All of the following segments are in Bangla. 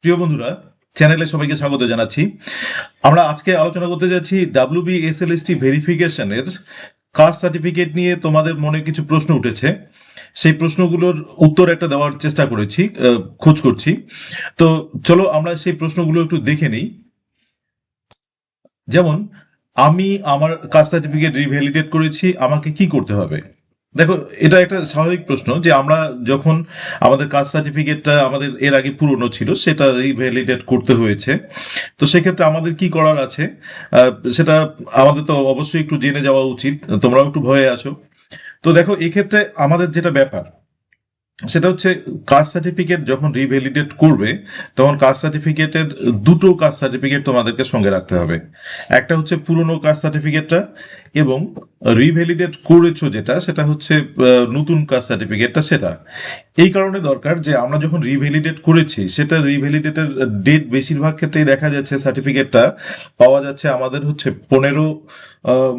প্রিয় বন্ধুরা, চ্যানেলে সবাইকে স্বাগত জানাচ্ছি। আমরা আজকে আলোচনা করতে যাচ্ছি WBSLST ভেরিফিকেশনের কাস্ট সার্টিফিকেট নিয়ে। তোমাদের মনে কিছু প্রশ্ন উঠেছে, সেই প্রশ্নগুলোর উত্তর একটা দেওয়ার চেষ্টা করেছি, খোঁজ করছি। তো চলো আমরা সেই প্রশ্নগুলো একটু দেখে নিই। যেমন, আমি আমার কাস্ট সার্টিফিকেট রিভ্যালিডেট করেছি, আমাকে কি করতে হবে? দেখো, এটা একটা স্বাভাবিক প্রশ্ন যে আমরা যখন আমাদের কাস্ট সার্টিফিকেটটা আমাদের এর আগে পুরনো ছিল, সেটা রিভ্যালিডেট করতে হয়েছে। তো সেক্ষেত্রে আমাদের কি করার আছে, সেটা আমাদের তো অবশ্যই একটু জেনে যাওয়া উচিত। তোমরাও একটু ভয়ে আছো। তো দেখো, এক্ষেত্রে আমাদের যেটা ব্যাপার সেটা হচ্ছে, কাস্ট সার্টিফিকেট যখন রিভ্যালিডেট করবে তখন কাস্ট সার্টিফিকেটের দুটো কাস্ট সার্টিফিকেট তোমাদেরকে সঙ্গে রাখতে হবে। একটা হচ্ছে পুরনো কাস্ট সার্টিফিকেটটা, এবং রিভ্যালিডেট করেছো যেটা, সেটা হচ্ছে নতুন কাস্ট সার্টিফিকেটটা। সেটা এই কারণে দরকার যে আমরা যখন রিভ্যালিডেট করেছি, সেটা রিভ্যালিডেটের ডেট বেশিরভাগ ক্ষেত্রেই দেখা যাচ্ছে সার্টিফিকেটটা পাওয়া যাচ্ছে আমাদের হচ্ছে 15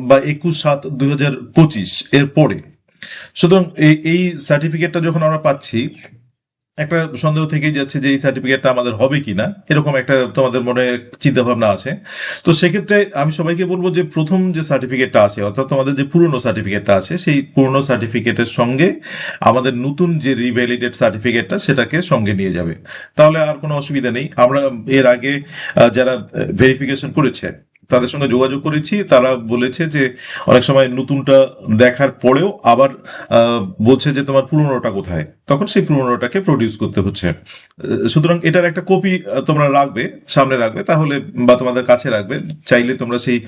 বা 21/7/2025 এর পরে। সুতরাং এই সার্টিফিকেটটা যখন আমরা পাচ্ছি, একটা সন্দেহ থেকেই যাচ্ছে যে এই সার্টিফিকেটটা আমাদের হবে কিনা, এরকম একটা তোমাদের মনে চিন্তা ভাবনা আছে। তো সেক্ষেত্রে আমি সবাইকে বলবো যে প্রথম যে সার্টিফিকেটটা আছে, অর্থাৎ তোমাদের যে পুরনো সার্টিফিকেটটা আছে, সেই পুরনো সার্টিফিকেটের সঙ্গে আমাদের নতুন যে রিভ্যালিডেট সার্টিফিকেটটা সেটাকে সঙ্গে নিয়ে যাবে। তাহলে আর কোনো অসুবিধা নেই। আমরা এর আগে যারা ভেরিফিকেশন করেছে তাদের সঙ্গে যোগাযোগ করেছি, তারা বলেছে যে অনেক সময় নতুনটা দেখার পরেও আবার বলছে যে তোমার পুরনোটা কোথায়, তখন সেই পুরনোটাকে প্রডিউস করতে হচ্ছে। সুতরাং এটার একটা কপি তোমরা রাখবে, সামনে রাখবে তাহলে, বা তোমাদের কাছে রাখবে। চাইলে তোমরা সেই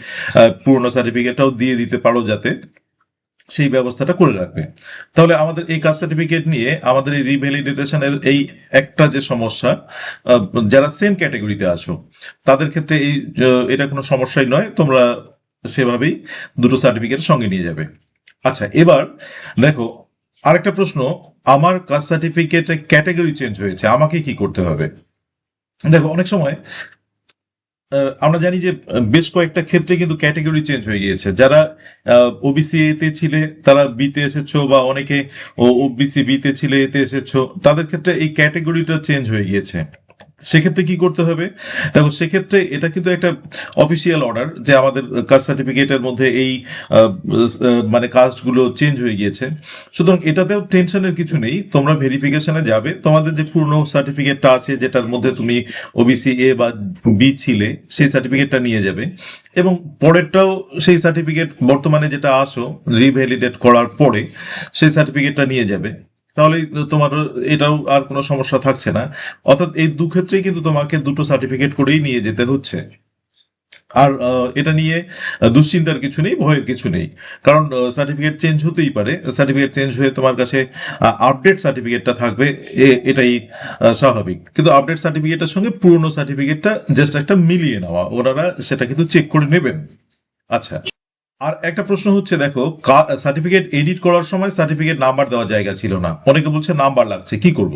পুরনো সার্টিফিকেটটাও দিয়ে দিতে পারো, যাতে সেই ব্যবস্থাটা করে রাখবে। তাহলে আমাদের এই কাস্ট সার্টিফিকেট নিয়ে আমাদের এই রিভ্যালিডেশনের এই একটা যে সমস্যা, যারা সেম ক্যাটাগরিতে আছো তাদের ক্ষেত্রে এটা কোনো সমস্যাই নয়। তোমরা সেভাবেই দুটো সার্টিফিকেট সঙ্গে নিয়ে যাবে। আচ্ছা, এবার দেখো আরেকটা প্রশ্ন, আমার কাস্ট সার্টিফিকেটে ক্যাটাগরি চেঞ্জ হয়েছে, আমাকে কি করতে হবে? দেখো, অনেক সময় আমরা জানি যে বেশ কয়েকটা ক্ষেত্রে কিন্তু ক্যাটাগরি চেঞ্জ হয়ে গিয়েছে। যারা ওবিসি এতে ছিলে তারা বিতে এসেছো, বা অনেকে ওবিসি বিতে ছিলে এতে এসেছো, তাদের ক্ষেত্রে এই ক্যাটাগরিটা চেঞ্জ হয়ে গিয়েছে। সেক্ষেত্রে কি করতে হবে? দেখো, সেক্ষেত্রে এটা কিন্তু একটা অফিসিয়াল অর্ডার যে আমাদের কাস্ট সার্টিফিকেটের মধ্যে এই মানে কাস্টগুলো চেঞ্জ হয়ে গিয়েছে। সুতরাং এটাতেও টেনশনের কিছু নেই। তোমরা ভেরিফিকেশনে যাবে, তোমাদের যে পুরনো সার্টিফিকেটটা আছে যেটার মধ্যে তুমি ওবিসি এ বা বি ছিলে, সেই সার্টিফিকেটটা নিয়ে যাবে, এবং পরেরটাও সেই সার্টিফিকেট বর্তমানে যেটা আসো রিভ্যালিডেট করার পরে সেই সার্টিফিকেটটা নিয়ে যাবে। তাহলে তোমার এটাও আর কোনো সমস্যা থাকছে না। অর্থাৎ এই দু ক্ষেত্রেই কিন্তু তোমাকে দুটো সার্টিফিকেট করেই নিয়ে যেতে হচ্ছে। আর এটা নিয়ে দুশ্চিন্তার কিছু নেই, ভয়ের কিছু নেই। কারণ সার্টিফিকেট চেঞ্জ হতেই পারে, সার্টিফিকেট চেঞ্জ হয়ে তোমার কাছে আপডেট সার্টিফিকেটটা থাকবে, এটাই স্বাভাবিক। কিন্তু আপডেট সার্টিফিকেটের সঙ্গে পুরনো সার্টিফিকেটটা জাস্ট একটা মিলিয়ে নেওয়া, ওনারা সেটা কিন্তু চেক করে নেবেন। আচ্ছা, আর একটা প্রশ্ন হচ্ছে, দেখো সার্টিফিকেট এডিট করার সময় সার্টিফিকেট নাম্বার দেওয়ার জায়গা ছিল না, অনেকে বলছে নাম্বার লাগছে, কি করব?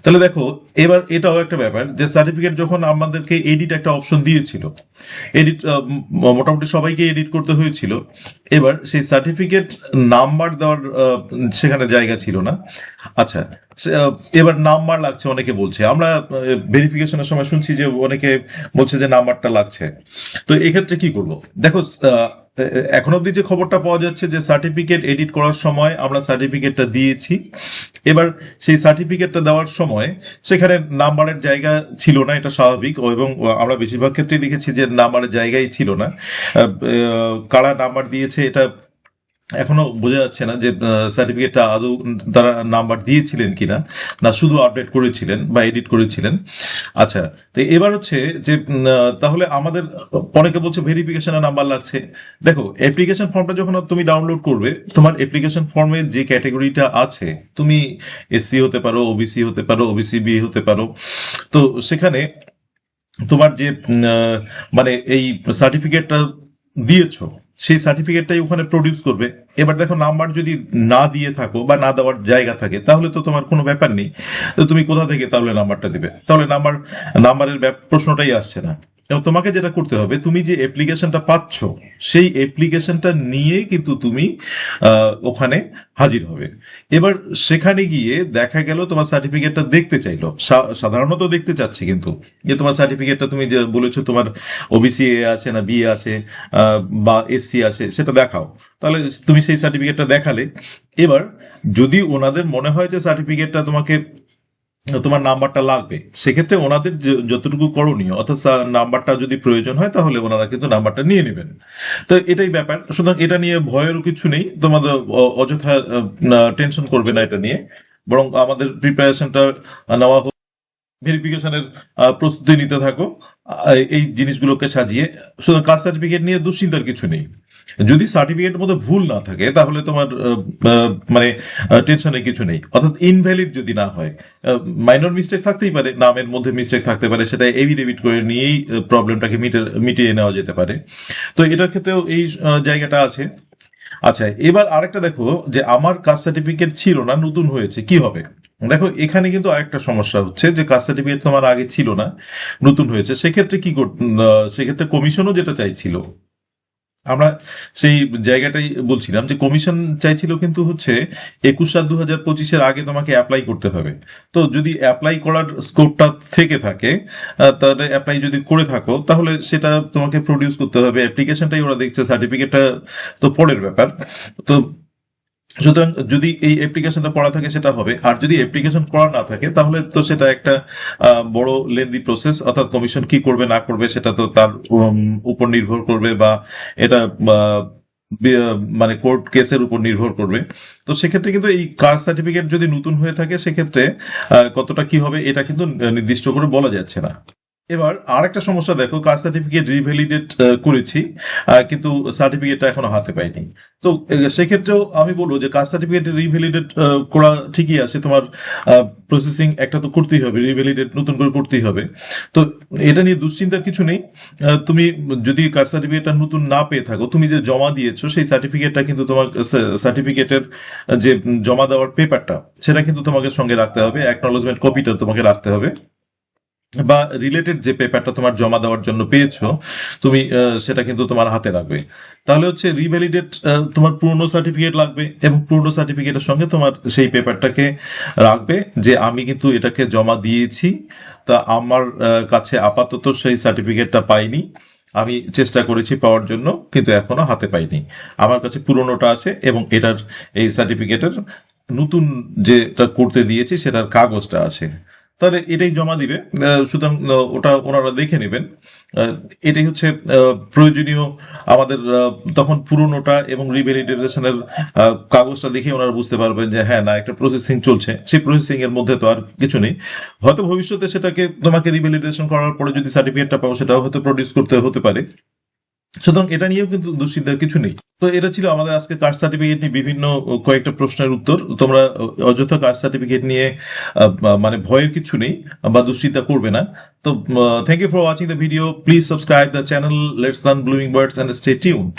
তাহলে দেখো, এবার এটাও একটা ব্যাপার যে সার্টিফিকেট যখন আমাদেরকে এডিট একটা অপশন দিয়েছিল, এডিট মোটামুটি সবাইকে এডিট করতে হয়েছিল। এবার সেই সার্টিফিকেট নাম্বার দেওয়ার সেখানে জায়গা ছিল না। আচ্ছা, এবার নাম্বার লাগছে অনেকে বলছে, আমরা ভেরিফিকেশনের সময় শুনছি যে অনেকে বলছে যে নাম্বারটা লাগছে। তো এক্ষেত্রে কি করব? দেখো, এখন অব্দি যে খবরটা পাওয়া যাচ্ছে যে সার্টিফিকেট এডিট করার সময় আমরা সার্টিফিকেটটা দিয়েছি। এবার সেই সার্টিফিকেটটা দেওয়ার সময় সেখানে নাম্বারের জায়গা ছিল না, এটা স্বাভাবিক, এবং আমরা বেশিরভাগ ক্ষেত্রেই দেখেছি যে নাম্বারের জায়গাই ছিল না। কারা নাম্বার দিয়েছে এটা এখনো বোঝা যাচ্ছে না যে সার্টিফিকেটটা আদৌ তারা নাম্বার দিয়েছিলেন কিনা, না শুধু আপডেট করেছিলেন বা এডিট করেছিলেন। আচ্ছা, তো এবার হচ্ছে যে তাহলে আমাদের অনেকে বলছে ভেরিফিকেশনে নাম্বার লাগছে। দেখো, অ্যাপ্লিকেশন ফর্মটা যখন তুমি ডাউনলোড করবে, তোমার অ্যাপ্লিকেশন ফর্মে যে ক্যাটাগরিটা আছে, তুমি এসসি হতে পারো, ওবিসি হতে পারো, ওবিসি বি হতে পারো। তো সেখানে তোমার যে মানে এই সার্টিফিকেটটা দিয়েছো, সেই সার্টিফিকেটটাই ওখানে প্রডিউস করবে। এবার দেখো, নাম্বার যদি না দিয়ে থাকো বা না দেওয়ার জায়গা থাকে, তাহলে তো তোমার কোনো ব্যাপার নেই। তো তুমি কোথা থেকে তাহলে নাম্বারটা দিবে? তাহলে নাম্বারের প্রশ্নটাই আসছে না। এবং তোমাকে যেটা করতে হবে, তুমি যে অ্যাপ্লিকেশনটা পাচ্ছ সেই অ্যাপ্লিকেশনটা নিয়ে কিন্তু তুমি ওখানে হাজির হবে। এবার সেখানে গিয়ে দেখা গেল তোমার সার্টিফিকেটটা দেখতে চাইলো, সাধারণত দেখতে চাচ্ছে কিন্তু যে তোমার সার্টিফিকেটটা তুমি যে বলেছো তোমার ওবিসি এ আছে না বি আছে বা এসসি আছে সেটা দেখাও। তাহলে তুমি সেই সার্টিফিকেটটা দেখালে, এবার যদি ওনাদের মনে হয় যে সার্টিফিকেটটা তোমাকে তোমার নাম্বারটা লাগবে, সেক্ষেত্রে ওনাদের যতটুকু করণীয়, অর্থাৎ নাম্বারটা যদি প্রয়োজন হয় তাহলে ওনারা কিন্তু নাম্বারটা নিয়ে নেবেন। তো এটাই ব্যাপার, সুতরাং এটা নিয়ে ভয়েরও কিছু নেই, তোমাদের অযথা টেনশন করবে না এটা নিয়ে, বরং আমাদের প্রিপারেশনটা নেওয়া ভেরিফিকেশনের প্রস্তুতি নিতে থাকো, এই জিনিসগুলোকে সাজিয়ে। শুধু কাস্ট সার্টিফিকেট নিয়ে দুশ্চিন্তার কিছু নেই। যদি সার্টিফিকেটের মধ্যে ভুল না থাকে তাহলে তোমার মানে টেনশনের কিছু নেই, অর্থাৎ ইনভ্যালিড যদি না হয়। মাইনর মিস্টেক থাকতেই পারে, নামের মধ্যে মিস্টেক থাকতে পারে, সেটা এভিডেভিট করে নিয়েই প্রবলেমটাকে মিটিয়ে নেওয়া যেতে পারে। তো এটার ক্ষেত্রেও এই জায়গাটা আছে। আচ্ছা, এবার আরেকটা দেখো যে আমার কাস্ট সার্টিফিকেট ছিল না, নতুন হয়েছে, কি হবে? দেখো এখানে কিন্তু আরেকটা সমস্যা হচ্ছে যে কাস্ট সার্টিফিকেট তোমার আগে ছিল না, নতুন হয়েছে, সেক্ষেত্রে কি সেক্ষেত্রে কমিশনও যেটা চাইছিল, আমরা সেই জায়গাটাই বলছিলাম যে কমিশন চাইছিল কিন্তু হচ্ছে 21/7/2025 আগে তোমাকে অ্যাপ্লাই করতে হবে। তো যদি অ্যাপ্লাই করার স্কোপটা থেকে থাকে, তাহলে অ্যাপ্লাই যদি করে থাকো তাহলে সেটা তোমাকে প্রডিউস করতে হবে, অ্যাপ্লিকেশনটাই ওরা দেখছে, সার্টিফিকেটটা তো পরের ব্যাপার। তো সুতরাং যদি এই অ্যাপ্লিকেশনটা পড়া থাকে সেটা হবে, আর যদি অ্যাপ্লিকেশন করা না থাকে তাহলে তো সেটা একটা বড় লেন্দি প্রসেস, অর্থাৎ কমিশন কি করবে না করবে সেটা তো তার উপর নির্ভর করবে, বা এটা মানে কোর্ট কেসের উপর নির্ভর করবে। তো সেক্ষেত্রে কিন্তু এই কাস্ট সার্টিফিকেট যদি নতুন হয়ে থাকে সেক্ষেত্রে কতটা কি হবে এটা কিন্তু নির্দিষ্ট করে বলা যাচ্ছে না। এবার আরেকটা সমস্যা দেখো, কাস্ট সার্টিফিকেট রিভ্যালিডেট করেছি কিন্তু সার্টিফিকেটটা এখনো হাতে পাইনি। তো সেক্ষেত্রেও আমি বলবো যে কাস্ট সার্টিফিকেট রিভ্যালিডেট করা ঠিকই আছে, তোমার প্রসেসিং একটা তো করতেই হবে, রিভ্যালিডেট নতুন করে করতেই হবে। তো এটা নিয়ে দুশ্চিন্তার কিছু নেই। তুমি যদি কাস্ট সার্টিফিকেটটা নতুন না পেয়ে থাকো, তুমি যে জমা দিয়েছো সেই সার্টিফিকেটটা কিন্তু তোমার সার্টিফিকেটের যে জমা দেওয়ার পেপারটা সেটা কিন্তু তোমাকে সঙ্গে রাখতে হবে, অ্যাকনোলেজমেন্ট কপিটা তোমাকে রাখতে হবে, বা রিলেটেড যে পেপারটা তোমার জমা দেওয়ার জন্য পেয়েছো তুমি সেটা কিন্তু তোমার হাতে রাখবে। তাহলে হচ্ছে রিভ্যালিডেট তোমার পুরনো সার্টিফিকেট লাগবে, এবং পুরনো সার্টিফিকেটের সঙ্গে তোমার সেই পেপারটাকে রাখবে যে আমি কিন্তু এটাকে জমা দিয়েছি, তা আমার কাছে আপাতত সেই সার্টিফিকেটটা পাইনি, আমি চেষ্টা করেছি পাওয়ার জন্য কিন্তু এখনো হাতে পাইনি, আমার কাছে পুরনোটা আছে এবং এটার এই সার্টিফিকেটের নতুন যেটা করতে দিয়েছি সেটার কাগজটা আছে। তাহলে এটাই জমা দিবে, সুতরাং ওটা ওনারা দেখে নেবেন। এটাই হচ্ছে প্রয়োজনীয় আমাদের। তখন পুরনোটা এবং রিভ্যালিডেশনের কাগজটা দেখে ওনারা বুঝতে পারবেন যে হ্যাঁ না একটা প্রসেসিং চলছে, সেই প্রসেসিং এর মধ্যে তো আর কিছু নেই। হয়তো ভবিষ্যতে সেটাকে তোমাকে রিভ্যালিডেশন করার পরে যদি সার্টিফিকেটটা পাও সেটাও হয়তো প্রডিউস করতে হতে পারে, সুতরাং এটা নিয়েও কিন্তু দুশ্চিন্তার কিছু নেই। তো এটা ছিল আমাদের আজকে কাস্ট সার্টিফিকেট নিয়ে বিভিন্ন কয়েকটা প্রশ্নের উত্তর। তোমরা অযথা কাস্ট সার্টিফিকেট নিয়ে মানে ভয়ের কিছু নেই বা দুশ্চিন্তা করবে না। তো thank you for watching the video, please subscribe the channel, let's learn blooming birds and stay tuned.